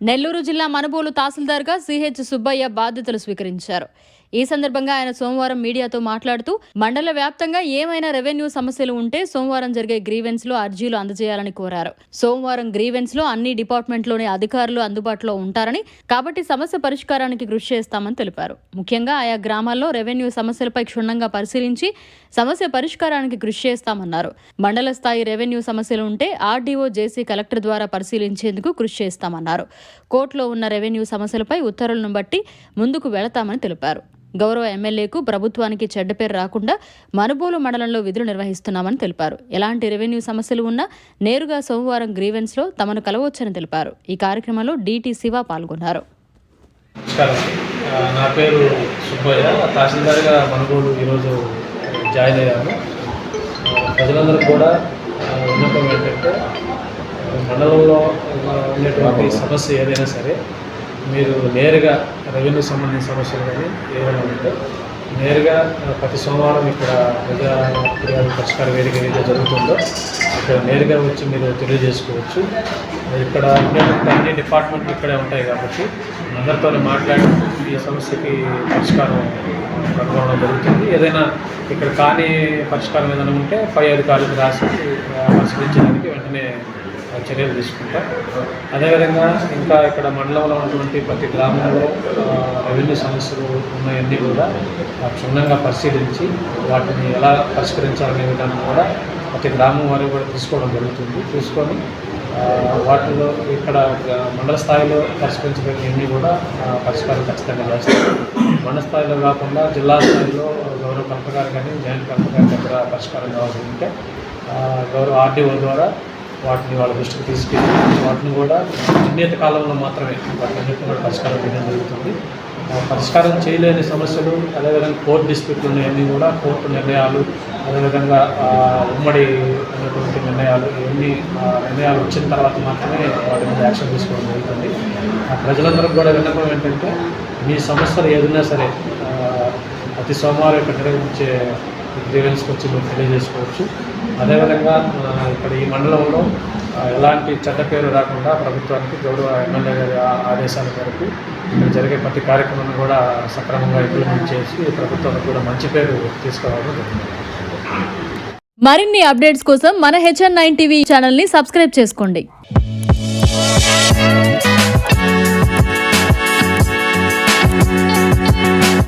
నెల్లూరు జిల్లా మనుబోలు తహసీల్దార్గా సిహెచ్ సుబ్బయ్య బాధ్యతలు స్వీకరించారు. ఈ సందర్భంగా ఆయన సోమవారం మీడియాతో మాట్లాడుతూ మండల వ్యాప్తంగా ఏమైనా రెవెన్యూ సమస్యలు ఉంటే సోమవారం జరిగే గ్రీవెన్స్ లో అర్జీలు అందజేయాలని కోరారు. సోమవారం గ్రీవెన్స్ లో అన్ని డిపార్ట్మెంట్లోని అధికారులు అందుబాటులో ఉంటారని, కాబట్టి సమస్య పరిష్కారానికి కృషి చేస్తామని తెలిపారు. ముఖ్యంగా ఆయా గ్రామాల్లో రెవెన్యూ సమస్యలపై క్షుణ్ణంగా పరిశీలించి సమస్య పరిష్కారానికి కృషి చేస్తామన్నారు. మండల స్థాయి రెవెన్యూ సమస్యలు ఉంటే ఆర్డీఓ, జేసీ, కలెక్టర్ ద్వారా పరిశీలించేందుకు కృషి చేస్తామన్నారు. కోర్టులో ఉన్న రెవెన్యూ సమస్యలపై ఉత్తర్వులను బట్టి ముందుకు వెళతామని తెలిపారు. గౌరవ ఎమ్మెల్యేకు, ప్రభుత్వానికి చెడ్డ పేరు రాకుండా మనుబోలు మండలంలో విధులు నిర్వహిస్తున్నామని తెలిపారు. ఎలాంటి రెవెన్యూ సమస్యలు ఉన్నా నేరుగా సోమవారం గ్రీవెన్స్ లో తమను కలవచ్చని తెలిపారు. ఈ కార్యక్రమంలో డిటి శివ పాల్గొన్నారు. నా పేరు సుబ్బయ్య, తహసీల్దార్గా మనుబోలు ఈరోజు జాయిన్ అయ్యాను. ప్రజలందరూ కూడా విన్నపం ఏంటంటే, మండలంలో ఉండేటువంటి సమస్య ఏదైనా సరే మీరు నేరుగా రెవెన్యూ సంబంధించిన సమస్యలు కానీ ఏదైనా ఉంటే నేరుగా ప్రతి సోమవారం ఇక్కడ ప్రజా ఫిర్యాదు పరిష్కార వేదిక ఏదైతే జరుగుతుందో ఇక్కడ నేరుగా వచ్చి మీరు తెలియజేసుకోవచ్చు. ఇక్కడ ఉండేటువంటి అన్ని డిపార్ట్మెంట్లు ఇక్కడే ఉంటాయి కాబట్టి అందరితో మాట్లాడి ఈ సమస్యకి పరిష్కారం కనుగొనడం జరుగుతుంది. ఏదైనా ఇక్కడ కానీ పరిష్కారం ఏదైనా ఉంటే పై అధికారులకు రాసి పరిశీలించడానికి వెంటనే చర్యలు తీసుకుంటాం. అదేవిధంగా ఇంకా ఇక్కడ మండలంలో ఉన్నటువంటి ప్రతి గ్రామంలో రెవెన్యూ సమస్యలు ఉన్నాయన్నీ కూడా క్షుణ్ణంగా పరిశీలించి వాటిని ఎలా పరిష్కరించాలనే విధానం కూడా ప్రతి గ్రామం వారు కూడా తీసుకోవడం జరుగుతుంది. తీసుకొని వాటిలో ఇక్కడ మండల స్థాయిలో పరిష్కరించగలిగినవన్నీ కూడా పరిష్కారం ఖచ్చితంగా చేస్తారు. మండల స్థాయిలో కాకుండా జిల్లా స్థాయిలో గౌరవ కలెక్టర్ గారు కానీ, జాయింట్ కలెక్టర్ గారి దగ్గర పరిష్కారం కావాల్సి ఉంటే గౌరవ ఆర్డీఓ ద్వారా వాటిని వాళ్ళ దృష్టికి తీసుకెళ్ళి వాటిని కూడా నిర్ణీత కాలంలో మాత్రమే వాటిని కూడా పరిష్కారం చేయడం జరుగుతుంది. పరిష్కారం చేయలేని సమస్యలు, అదేవిధంగా కోర్టు డిస్ప్యూట్లు ఉన్నాయన్నీ కూడా కోర్టు నిర్ణయాలు, అదేవిధంగా ఉమ్మడి అనేటువంటి నిర్ణయాలు, ఇవన్నీ నిర్ణయాలు వచ్చిన తర్వాత మాత్రమే వాటి మీద యాక్షన్ తీసుకోవడం జరుగుతుంది. ప్రజలందరికీ కూడా విన్నపం ఏంటంటే, మీ సమస్యలు ఏదైనా సరే ప్రతి సోమవారం ఇక్కడ నిర్వహించే గ్రీవెన్స్కి వచ్చి మీరు తెలియజేసుకోవచ్చు. అదేవిధంగా ఇక్కడ ఈ మండలంలో ఎలాంటి చెడ్డ పేరు రాకుండా ప్రభుత్వానికి గౌరవ ఎమ్మెల్యే గారి ఆదేశాల మేరకు ఇక్కడ జరిగే ప్రతి కార్యక్రమాన్ని కూడా సక్రమంగా ఇంప్లిమెంట్ చేసి ప్రభుత్వానికి కూడా మంచి పేరు తీసుకురావడం జరుగుతుంది. మరిన్ని అప్డేట్స్ కోసం మన HN9 టీవీ ఛానల్ని సబ్స్క్రైబ్ చేసుకోండి.